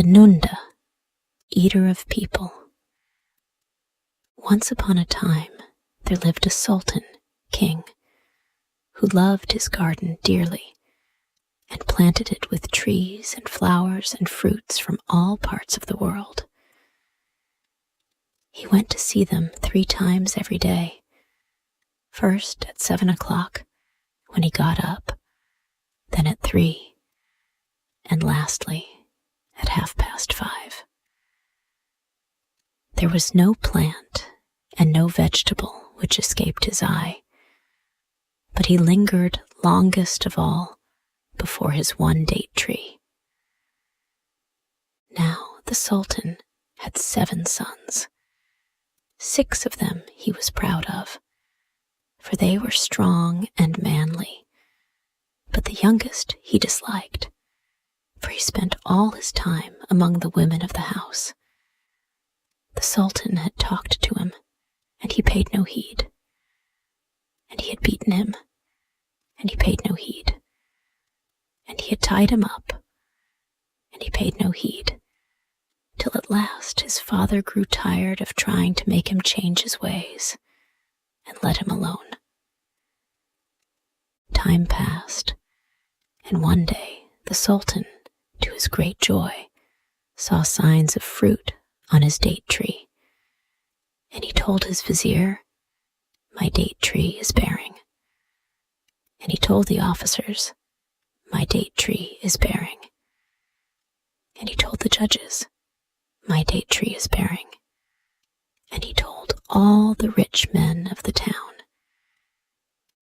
The Nunda, eater of people. Once upon a time, there lived a sultan, king, who loved his garden dearly and planted it with trees and flowers and fruits from all parts of the world. He went to see them 3 times every day, first at 7 o'clock when he got up, then at 3, and lastly at 5:30. There was no plant and no vegetable which escaped his eye, but he lingered longest of all before his one date tree. Now the Sultan had 7 sons. 6 of them he was proud of, for they were strong and manly, but the youngest he disliked, for he spent all his time among the women of the house. The Sultan had talked to him, and he paid no heed. And he had beaten him, and he paid no heed. And he had tied him up, and he paid no heed, till at last his father grew tired of trying to make him change his ways, and let him alone. Time passed, and one day the Sultan, to his great joy, saw signs of fruit on his date tree, and he told his vizier, "My date tree is bearing." And he told the officers, "My date tree is bearing." And he told the judges, "My date tree is bearing." And he told all the rich men of the town.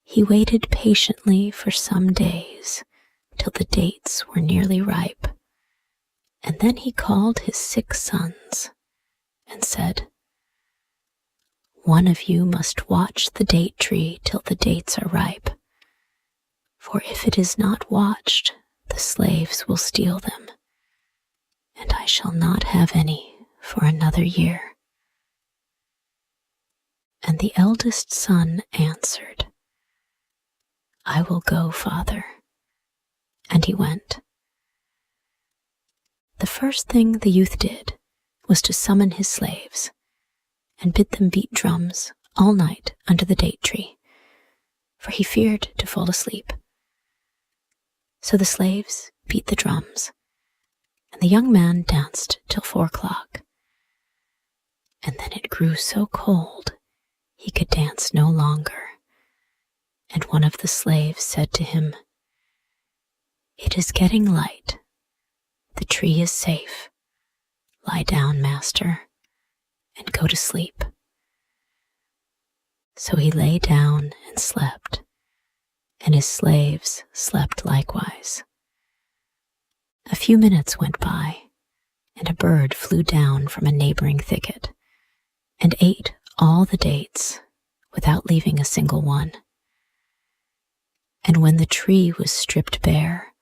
He waited patiently for some days till the dates were nearly ripe, and then he called his 6 sons and said, "One of you must watch the date tree till the dates are ripe, for if it is not watched, the slaves will steal them, and I shall not have any for another year." And the eldest son answered, "I will go, father." And he went. The first thing the youth did was to summon his slaves and bid them beat drums all night under the date tree, for he feared to fall asleep. So the slaves beat the drums, and the young man danced till 4 o'clock. And then it grew so cold he could dance no longer, and one of the slaves said to him, "It is getting light. The tree is safe. Lie down, master, and go to sleep." So he lay down and slept, and his slaves slept likewise. A few minutes went by, and a bird flew down from a neighboring thicket and ate all the dates without leaving a single one. And when the tree was stripped bare,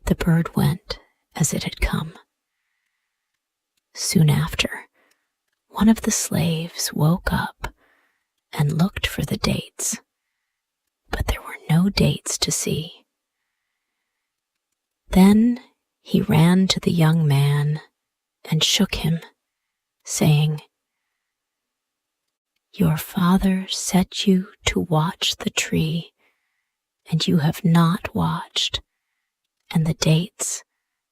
the bird went as it had come. Soon after, one of the slaves woke up and looked for the dates, but there were no dates to see. Then he ran to the young man and shook him, saying, "Your father set you to watch the tree, and you have not watched, and the dates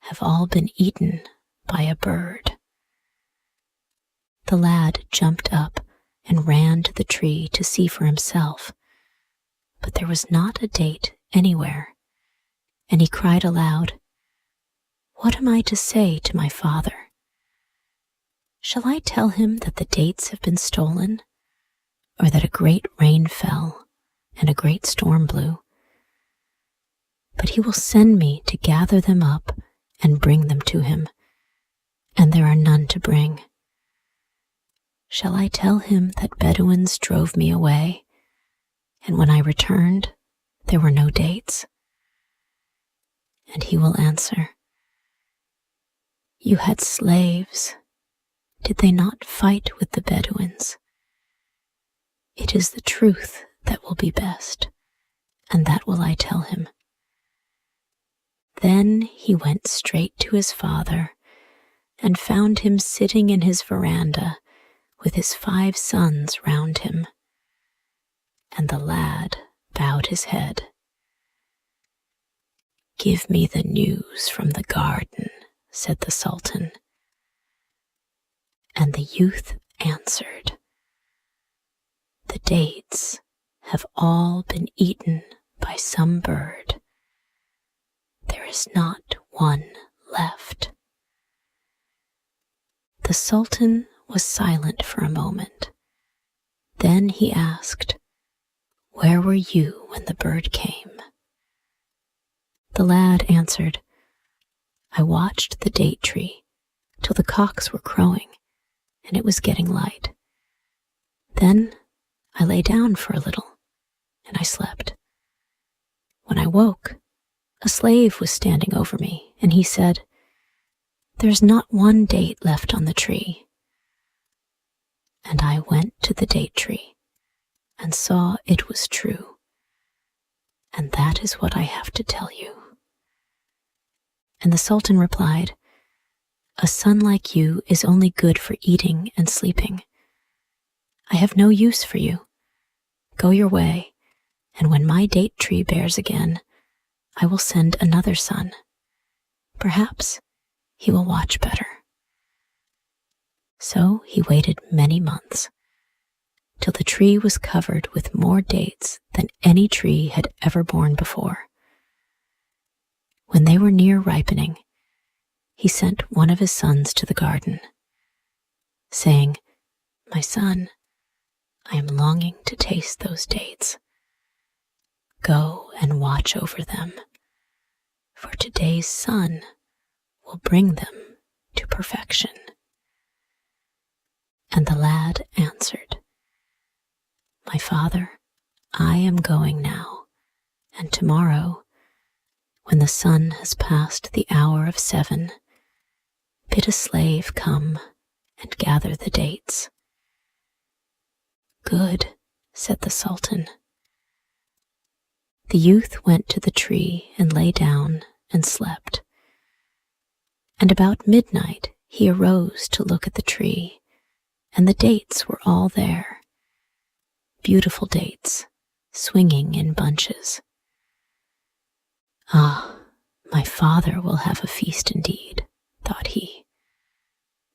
have all been eaten by a bird." The lad jumped up and ran to the tree to see for himself, but there was not a date anywhere, and he cried aloud, "What am I to say to my father? Shall I tell him that the dates have been stolen, or that a great rain fell and a great storm blew? But he will send me to gather them up and bring them to him, and there are none to bring. Shall I tell him that Bedouins drove me away, and when I returned, there were no dates?" And he will answer, "You had slaves. Did they not fight with the Bedouins? It is the truth that will be best, and that will I tell him." Then he went straight to his father and found him sitting in his veranda with his 5 sons round him. And the lad bowed his head. "Give me the news from the garden," said the Sultan. And the youth answered, "The dates have all been eaten by some bird. There is not one left." The Sultan was silent for a moment. Then he asked, "Where were you when the bird came?" The lad answered, "I watched the date tree till the cocks were crowing and it was getting light. Then I lay down for a little and I slept. When I woke, a slave was standing over me and he said, 'There's not one date left on the tree.' And I went to the date tree and saw it was true. And that is what I have to tell you." And the Sultan replied, "A son like you is only good for eating and sleeping. I have no use for you. Go your way, and when my date tree bears again, I will send another son. Perhaps he will watch better." So he waited many months, till the tree was covered with more dates than any tree had ever borne before. When they were near ripening, he sent one of his sons to the garden, saying, "My son, I am longing to taste those dates. Go and watch over them, for today's sun will bring them to perfection." And the lad answered, "My father, I am going now, and tomorrow, when the sun has passed the hour of 7, bid a slave come and gather the dates." "Good," said the Sultan. The youth went to the tree and lay down and slept. And about midnight he arose to look at the tree, and the dates were all there, beautiful dates, swinging in bunches. "Ah, my father will have a feast indeed," thought he.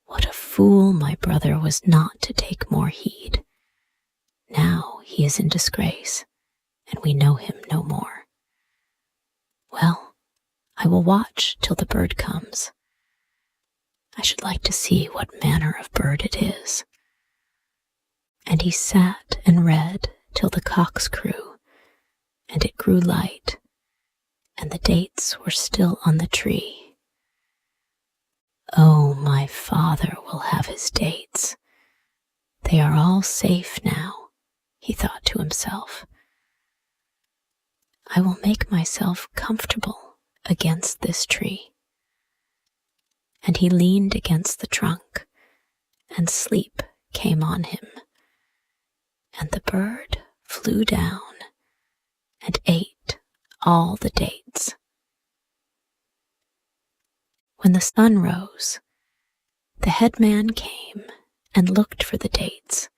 "What a fool my brother was not to take more heed. Now he is in disgrace, and we know him no more. Well, I will watch till the bird comes. I should like to see what manner of bird it is." And he sat and read till the cocks crew, and it grew light, and the dates were still on the tree. "Oh, my father will have his dates. They are all safe now," he thought to himself. "I will make myself comfortable against this tree." And he leaned against the trunk, and sleep came on him, and the bird flew down and ate all the dates. When the sun rose, the headman came and looked for the dates,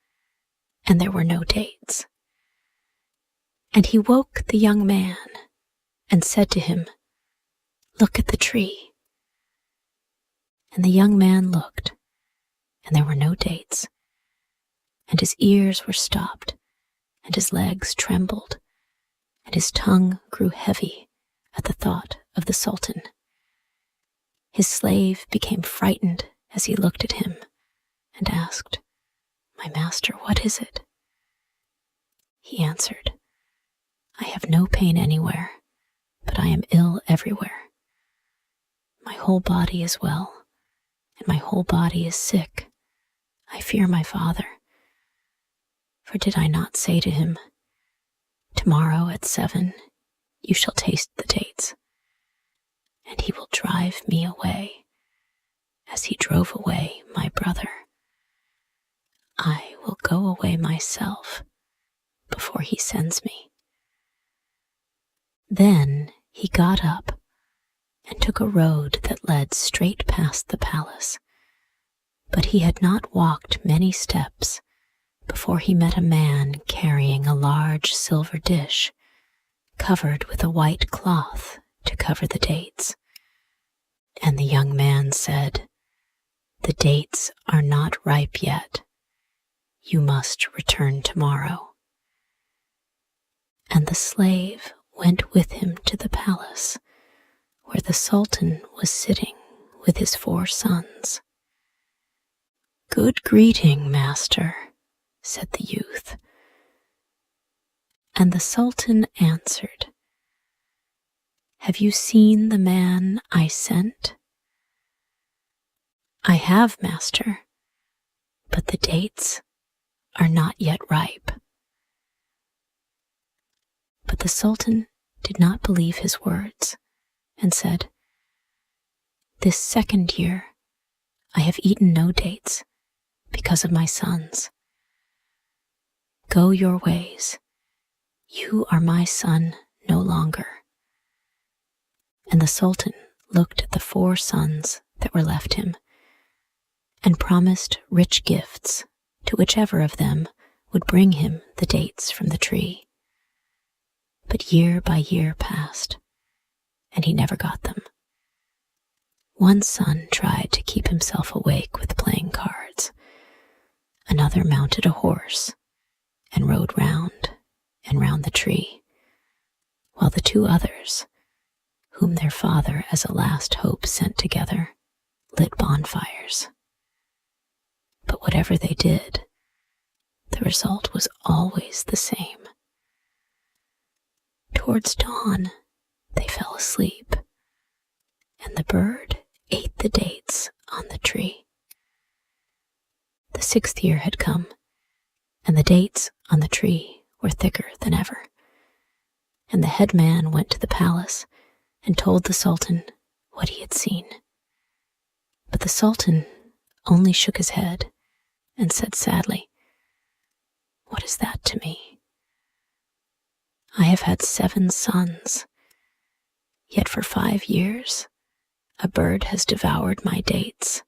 and there were no dates. And he woke the young man and said to him, "Look at the tree." And the young man looked, and there were no dates, and his ears were stopped, and his legs trembled, and his tongue grew heavy at the thought of the Sultan. His slave became frightened as he looked at him, and asked, "My master, what is it?" He answered, "I have no pain anywhere, but I am ill everywhere. My whole body is well, and my whole body is sick. I fear my father. For did I not say to him, 'Tomorrow at 7 you shall taste the dates,' and he will drive me away, as he drove away my brother. I will go away myself before he sends me." Then he got up and took a road that led straight past the palace, But he had not walked many steps before he met a man carrying a large silver dish covered with a white cloth to cover the dates. And the young man said, "The dates are not ripe yet. You must return tomorrow." And the slave went with him to the palace, where the sultan was sitting with his 4 sons. "Good greeting, master," said the youth. And the sultan answered, "Have you seen the man I sent?" "I have, master, but the dates are not yet ripe." But the sultan did not believe his words and said, "This 2nd year I have eaten no dates because of my sons. Go your ways. You are my son no longer." And the sultan looked at the 4 sons that were left him and promised rich gifts to whichever of them would bring him the dates from the tree. But year by year passed, and he never got them. One son tried to keep himself awake with playing cards. Another mounted a horse and rode round and round the tree, while the 2 others, whom their father as a last hope sent together, lit bonfires. But whatever they did, the result was always the same. Towards dawn, they fell asleep, and the bird ate the dates on the tree. The 6th year had come, and the dates on the tree were thicker than ever. And the head man went to the palace and told the sultan what he had seen. But the sultan only shook his head and said sadly, "What is that to me? I have had 7 sons, yet for 5 years a bird has devoured my dates,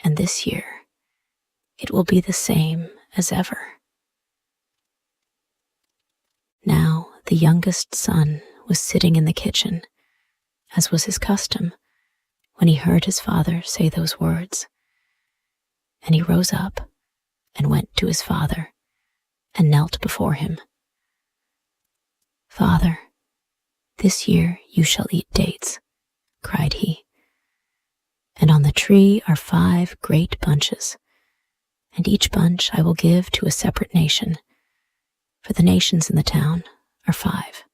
and this year it will be the same as ever." Now the youngest son was sitting in the kitchen, as was his custom, when he heard his father say those words. And he rose up and went to his father and knelt before him. "Father, this year you shall eat dates," cried he. "And on the tree are 5 great bunches, and each bunch I will give to a separate nation, for the nations in the town are 5.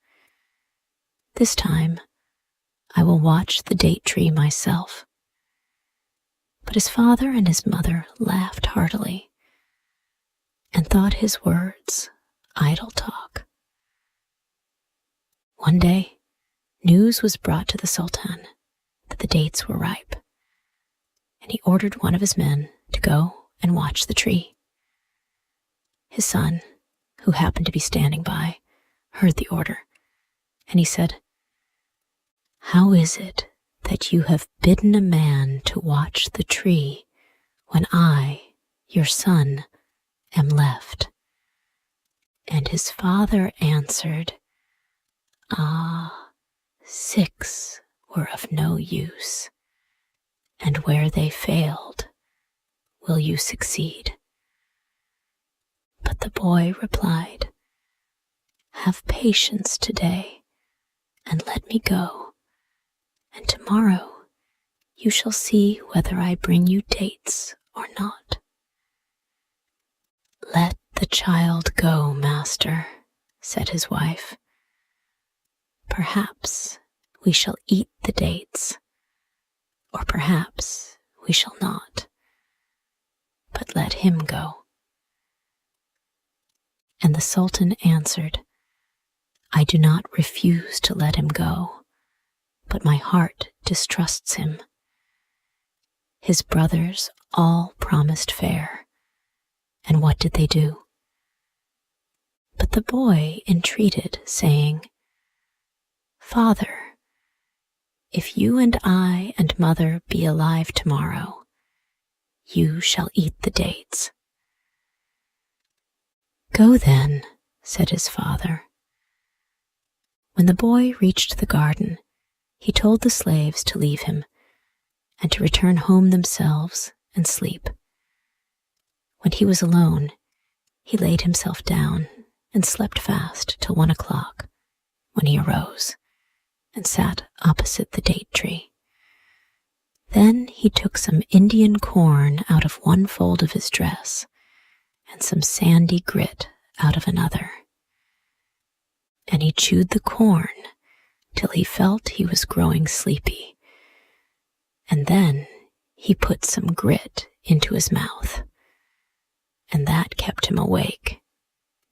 This time I will watch the date tree myself." But his father and his mother laughed heartily and thought his words idle talk. One day, news was brought to the sultan that the dates were ripe, and he ordered one of his men to go and watch the tree. His son, who happened to be standing by, heard the order, and he said, "How is it that you have bidden a man to watch the tree when I, your son, am left?" And his father answered, "Ah, 6 were of no use, and where they failed, will you succeed?" But the boy replied, "Have patience today, and let me go, and tomorrow you shall see whether I bring you dates or not." "Let the child go, master," said his wife. "Perhaps we shall eat the dates, or perhaps we shall not, but let him go." And the sultan answered, "I do not refuse to let him go, but my heart distrusts him." His brothers all promised fair, and what did they do? But the boy entreated, saying, "Father, if you and I and mother be alive tomorrow, you shall eat the dates." "Go then," said his father. When the boy reached the garden, he told the slaves to leave him and to return home themselves and sleep. When he was alone, he laid himself down and slept fast till 1 o'clock, when he arose and sat opposite the date tree. Then he took some Indian corn out of one fold of his dress and some sandy grit out of another. And he chewed the corn till he felt he was growing sleepy. And then he put some grit into his mouth, and that kept him awake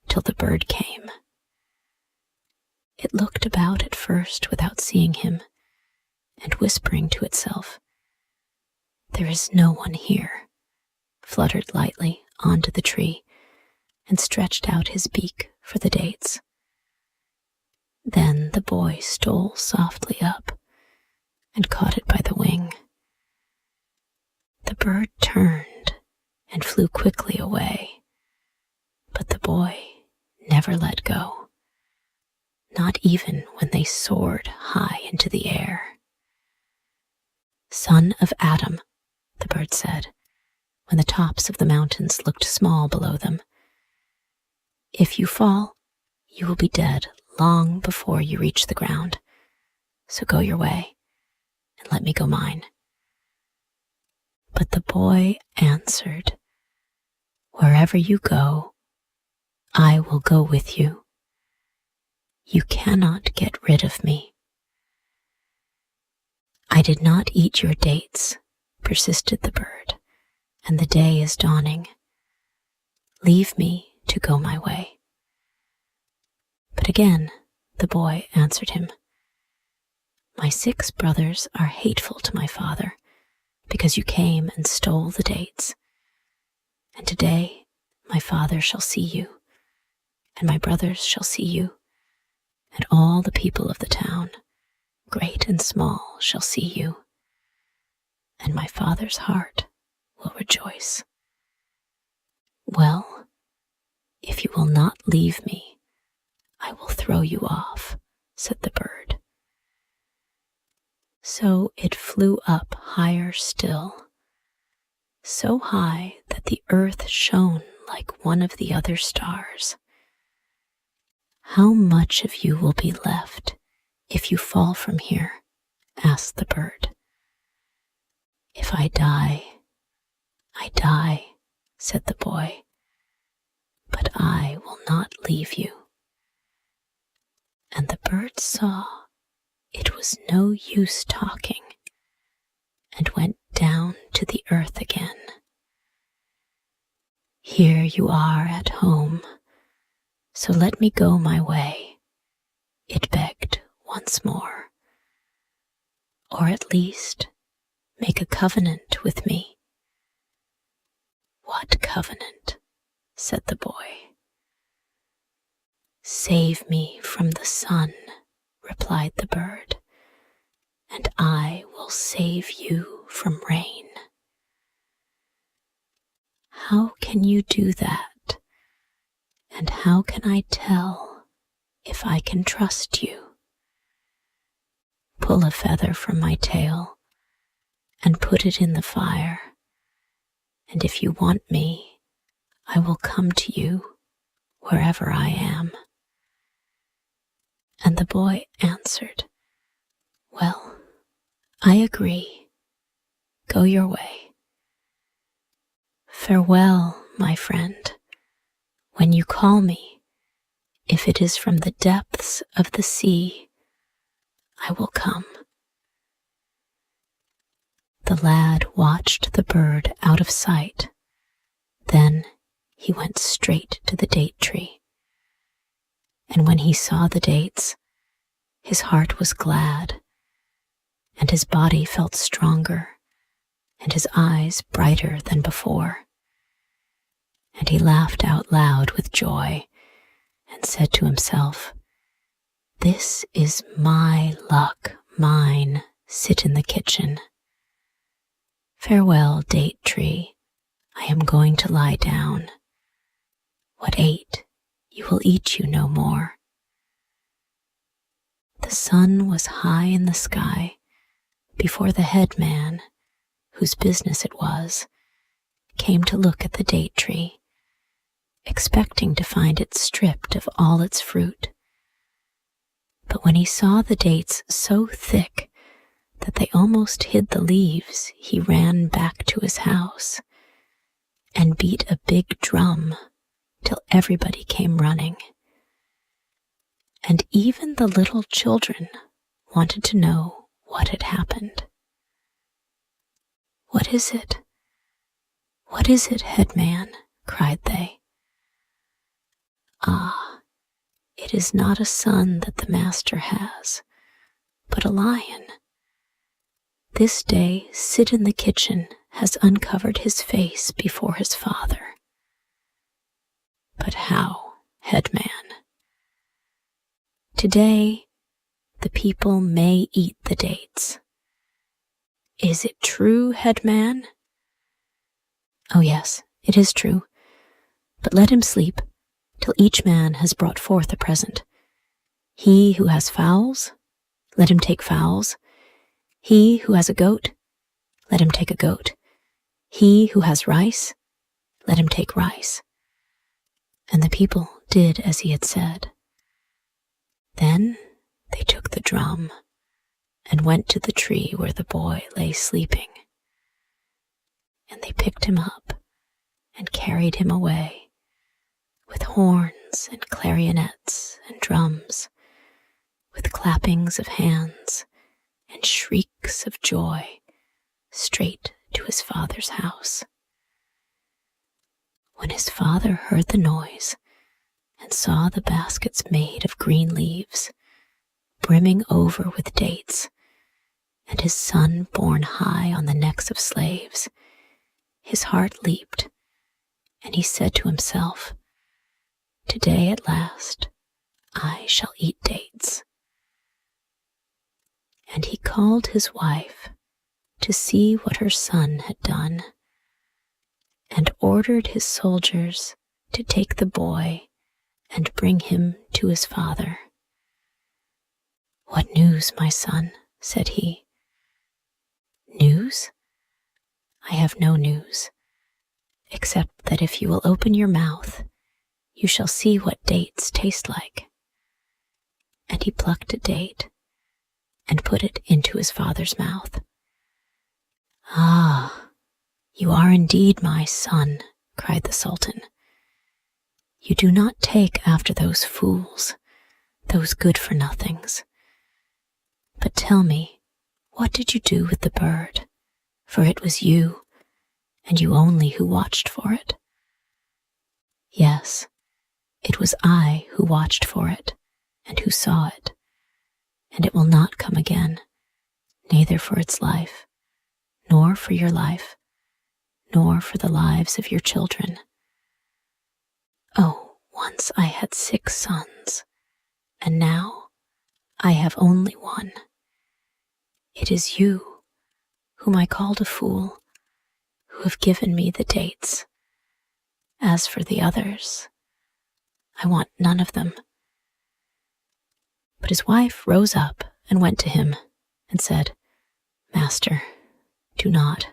till the bird came. It looked about at first without seeing him, and whispering to itself, "There is no one here," fluttered lightly onto the tree and stretched out his beak for the dates. Then the boy stole softly up and caught it by the wing. The bird turned and flew quickly away, but the boy never let go, not even when they soared high into the air. "Son of Adam," the bird said, when the tops of the mountains looked small below them, "if you fall, you will be dead long before you reach the ground. So go your way, and let me go mine." But the boy answered, "Wherever you go, I will go with you. You cannot get rid of me." "I did not eat your dates," persisted the bird, "and the day is dawning. Leave me to go my way." But again the boy answered him, "My 6 brothers are hateful to my father, because you came and stole the dates. And today my father shall see you, and my brothers shall see you, and all the people of the town, great and small, shall see you, and my father's heart will rejoice. Well, if you will not leave me, I will throw you off," said the bird. So it flew up higher still, so high that the earth shone like one of the other stars. "How much of you will be left if you fall from here?" asked the bird. "If I die, I die," said the boy, "but I will not leave you." And the bird saw it was no use talking, and went down to the earth again. "Here you are at home, so let me go my way," it begged once more. "Or at least make a covenant with me." "What covenant?" said the boy. "Save me from the sun," replied the bird, "and I will save you from rain." "How can you do that? And how can I tell if I can trust you?" "Pull a feather from my tail and put it in the fire, and if you want me, I will come to you wherever I am." And the boy answered, "Well, I agree. Go your way. Farewell, my friend. When you call me, if it is from the depths of the sea, I will come." The lad watched the bird out of sight. Then he went straight to the date tree. And when he saw the dates, his heart was glad, and his body felt stronger, and his eyes brighter than before. And he laughed out loud with joy, and said to himself, "This is my luck, mine, sit in the kitchen. Farewell, date tree, I am going to lie down. What ate, you will eat you no more. The sun was high in the sky before the head man, whose business it was, came to look at the date tree, expecting to find it stripped of all its fruit. But when he saw the dates so thick that they almost hid the leaves, he ran back to his house and beat a big drum till everybody came running. And even the little children wanted to know what had happened. "What is it? What is it, headman?" cried they. "Ah, it is not a son that the master has, but a lion. This day Sid in the kitchen has uncovered his face before his father." "But how, headman?" "Today the people may eat the dates." "Is it true, headman?" "Oh yes, it is true, but let him sleep till each man has brought forth a present. He who has fowls, let him take fowls. He who has a goat, let him take a goat. He who has rice, let him take rice." And the people did as he had said. Then they took the drum and went to the tree where the boy lay sleeping. And they picked him up and carried him away, with horns and clarionets and drums, with clappings of hands and shrieks of joy, straight to his father's house. When his father heard the noise and saw the baskets made of green leaves, brimming over with dates, and his son borne high on the necks of slaves, his heart leaped, and he said to himself, "Today at last I shall eat dates." And he called his wife to see what her son had done, and ordered his soldiers to take the boy and bring him to his father. "What news, my son?" said he. "News? I have no news, except that if you will open your mouth, you shall see what dates taste like." And he plucked a date and put it into his father's mouth. "Ah, you are indeed my son," cried the Sultan. "You do not take after those fools, those good-for-nothings. But tell me, what did you do with the bird? For it was you, and you only, who watched for it." "Yes, it was I who watched for it, and who saw it, and it will not come again, neither for its life, nor for your life, nor for the lives of your children. Oh, once I had 6 sons, and now I have only one. It is you, whom I called a fool, who have given me the dates. As for the others, I want none of them." But his wife rose up and went to him and said, "Master, do not,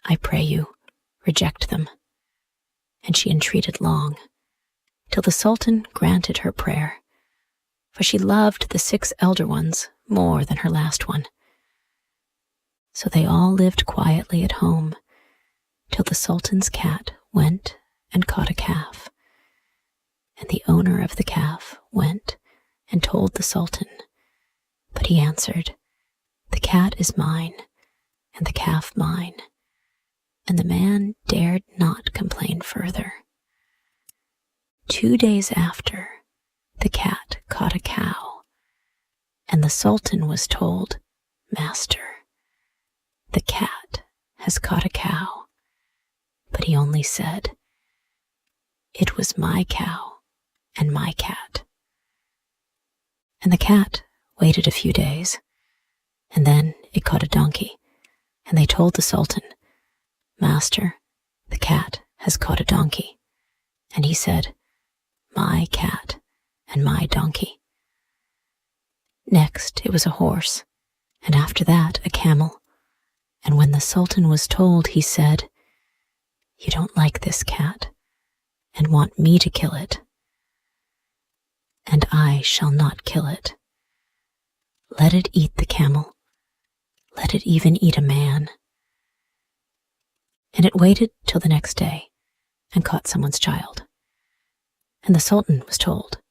I pray you, reject them." And she entreated long, till the Sultan granted her prayer, for she loved the 6 elder ones more than her last one. So they all lived quietly at home, till the Sultan's cat went and caught a calf. And the owner of the calf went and told the Sultan, but he answered, "The cat is mine, and the calf mine." And the man dared not complain further. 2 days after, the cat caught a cow, and the Sultan was told, "Master, the cat has caught a cow." But he only said, "It was my cow and my cat." And the cat waited a few days, and then it caught a donkey, and they told the Sultan, "Master, the cat has caught a donkey." And he said, "My cat and my donkey." Next it was a horse, and after that a camel. And when the Sultan was told, he said, "You don't like this cat and want me to kill it. And I shall not kill it. Let it eat the camel. Let it even eat a man." And it waited till the next day and caught someone's child. And the Sultan was told,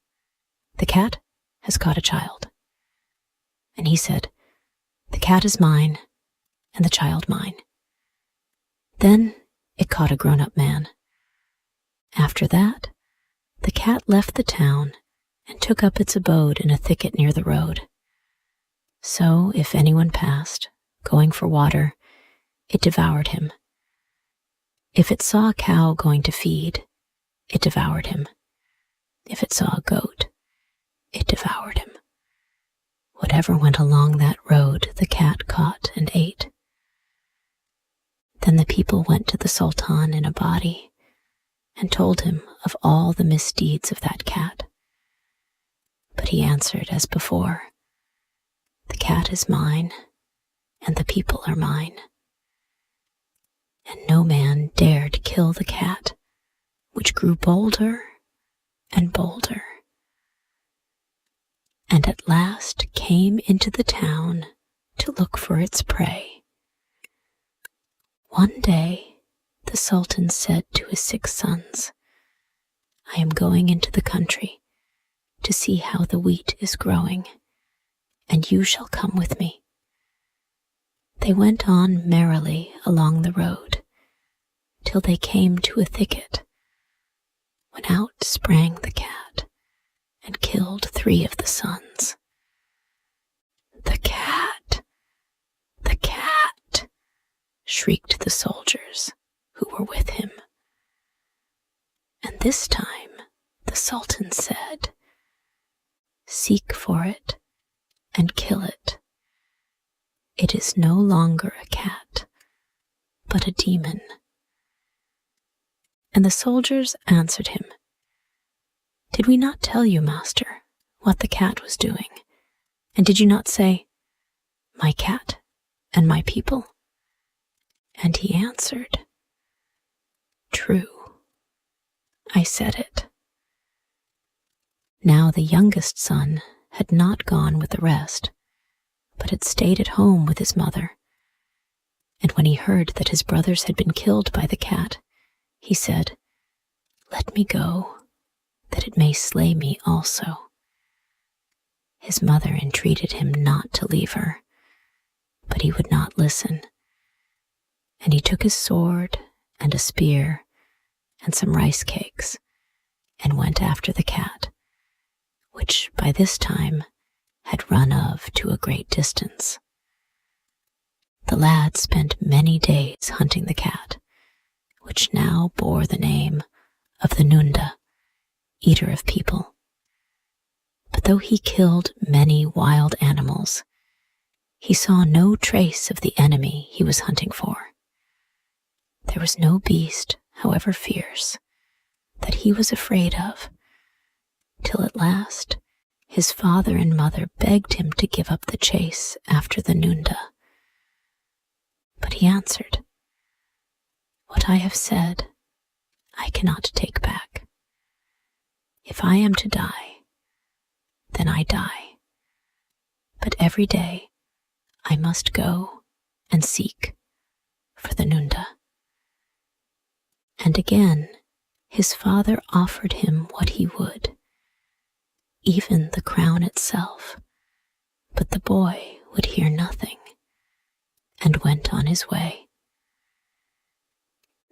"The cat has caught a child." And he said, "The cat is mine and the child mine." Then it caught a grown-up man. After that, the cat left the town and took up its abode in a thicket near the road. So if anyone passed, going for water, it devoured him. If it saw a cow going to feed, it devoured him. If it saw a goat, it devoured him. Whatever went along that road, the cat caught and ate. Then the people went to the Sultan in a body and told him of all the misdeeds of that cat. But he answered as before, "The cat is mine, and the people are mine." And no man dared kill the cat, which grew bolder and bolder, and at last came into the town to look for its prey. One day the Sultan said to his 6 sons, "I am going into the country to see how the wheat is growing, and you shall come with me." They went on merrily along the road till they came to a thicket, when out sprang the cat and killed 3 of the sons. "The cat! The cat!" shrieked the soldiers who were with him. And this time the Sultan said, "Seek for it and kill it. It is no longer a cat, but a demon." And the soldiers answered him, "Did we not tell you, master, what the cat was doing? And did you not say, 'My cat and my people'?" And he answered, "True, I said it." Now the youngest son had not gone with the rest, but had stayed at home with his mother. And when he heard that his brothers had been killed by the cat, he said, "Let me go, that it may slay me also." His mother entreated him not to leave her, but he would not listen. And he took his sword and a spear and some rice cakes and went after the cat, which by this time had run off to a great distance. The lad spent many days hunting the cat, which now bore the name of the Nunda, eater of people. But though he killed many wild animals, he saw no trace of the enemy he was hunting for. There was no beast, however fierce, that he was afraid of, till at last his father and mother begged him to give up the chase after the Nunda. But he answered, "What I have said, I cannot take back. If I am to die, then I die. But every day I must go and seek for the Nunda." And again his father offered him what he would, even the crown itself, but the boy would hear nothing and went on his way.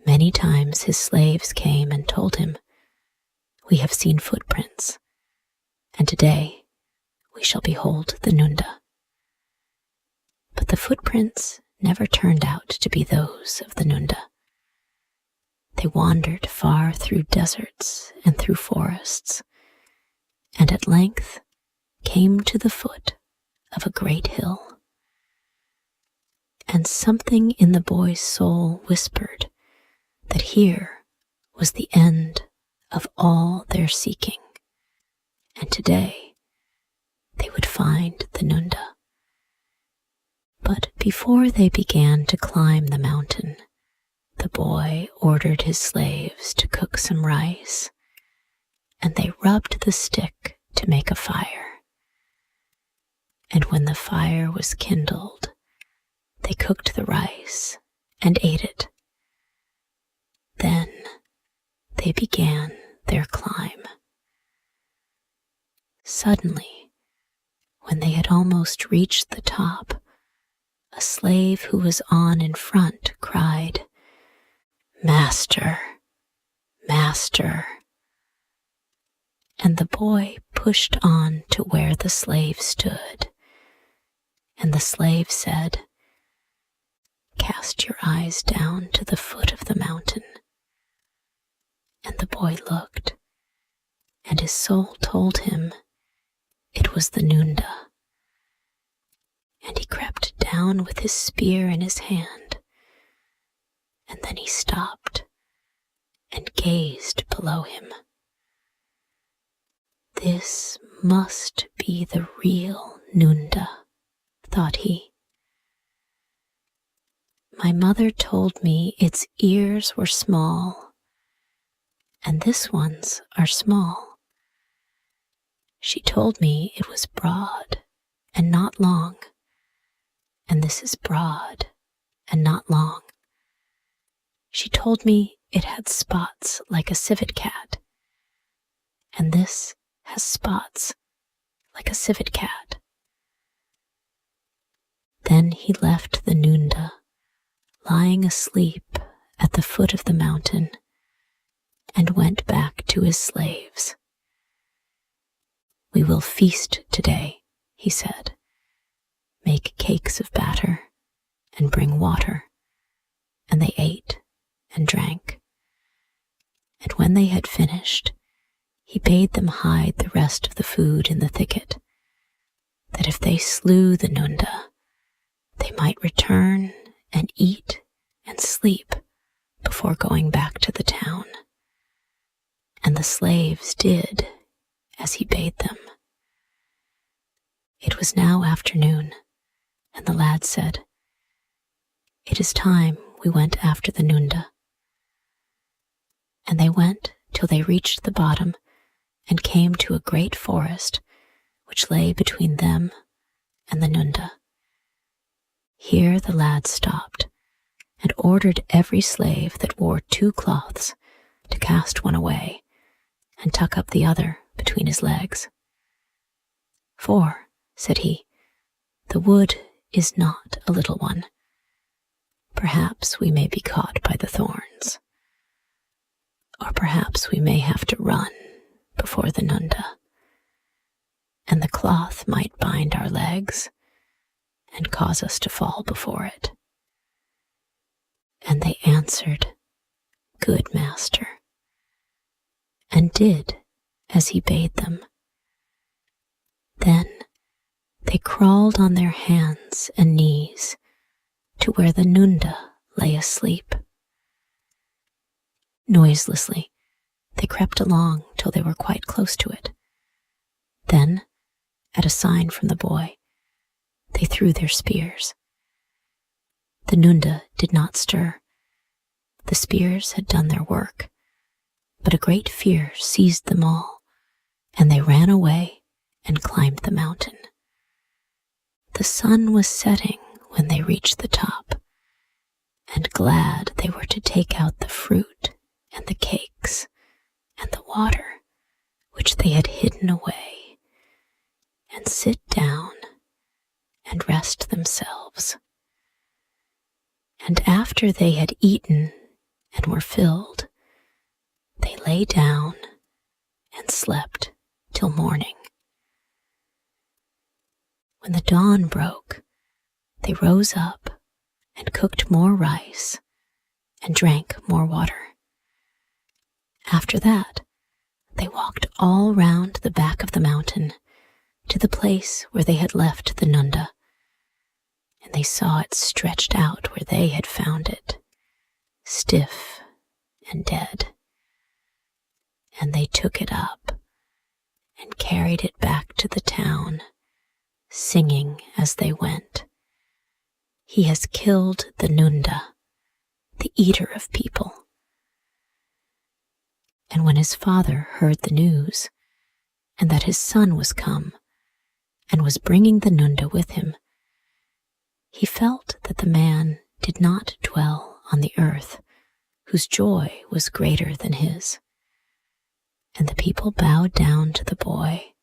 Many times his slaves came and told him, "We have seen footprints, and today we shall behold the Nunda." But the footprints never turned out to be those of the Nunda. They wandered far through deserts and through forests, and at length came to the foot of a great hill. And something in the boy's soul whispered that here was the end of all their seeking, and today they would find the Nunda. But before they began to climb the mountain, the boy ordered his slaves to cook some rice, and they rubbed the stick to make a fire. And when the fire was kindled, they cooked the rice and ate it. Then they began their climb. Suddenly, when they had almost reached the top, a slave who was on in front cried, "Master, Master!" And the boy pushed on to where the slave stood, and the slave said, "Cast your eyes down to the foot of the mountain." And the boy looked, and his soul told him it was the Nunda. And he crept down with his spear in his hand, and then he stopped and gazed below him. This must be the real Nunda, thought he. My mother told me its ears were small, and this one's are small. She told me it was broad and not long, and this is broad and not long. She told me it had spots like a civet cat, and this has spots like a civet cat. Then he left the Nunda lying asleep at the foot of the mountain and went back to his slaves. "We will feast today," he said. "Make cakes of batter and bring water." And they ate and drank. And when they had finished, he bade them hide the rest of the food in the thicket, that if they slew the Nunda, they might return and eat and sleep before going back to the town. And the slaves did as he bade them. It was now afternoon, and the lad said, "It is time we went after the Nunda." And they went till they reached the bottom and came to a great forest which lay between them and the Nunda. Here the lad stopped and ordered every slave that wore 2 cloths to cast one away and tuck up the other between his legs. "For," said he, "the wood is not a little one. Perhaps we may be caught by the thorns, or perhaps we may have to run before the Nunda, and the cloth might bind our legs and cause us to fall before it." And they answered, "Good master," and did as he bade them. Then they crawled on their hands and knees to where the Nunda lay asleep. Noiselessly, they crept along till they were quite close to it. Then, at a sign from the boy, they threw their spears. The Nunda did not stir. The spears had done their work, but a great fear seized them all, and they ran away and climbed the mountain. The sun was setting when they reached the top, and glad they were to take out the fruit and the cakes and the water which they had hidden away, and sit down and rest themselves. And after they had eaten and were filled, they lay down and slept till morning. When the dawn broke, they rose up and cooked more rice and drank more water. After that, they walked all round the back of the mountain to the place where they had left the Nunda, and they saw it stretched out where they had found it, stiff and dead. And they took it up and carried it back to the town, singing as they went, "He has killed the Nunda, the eater of people." And when his father heard the news, and that his son was come, and was bringing the Nunda with him, he felt that the man did not dwell on the earth, whose joy was greater than his. And the people bowed down to the boy,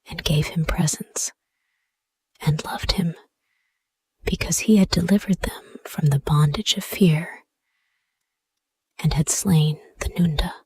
and gave him presents, and loved him, because he had delivered them from the bondage of fear, and had slain the Nunda.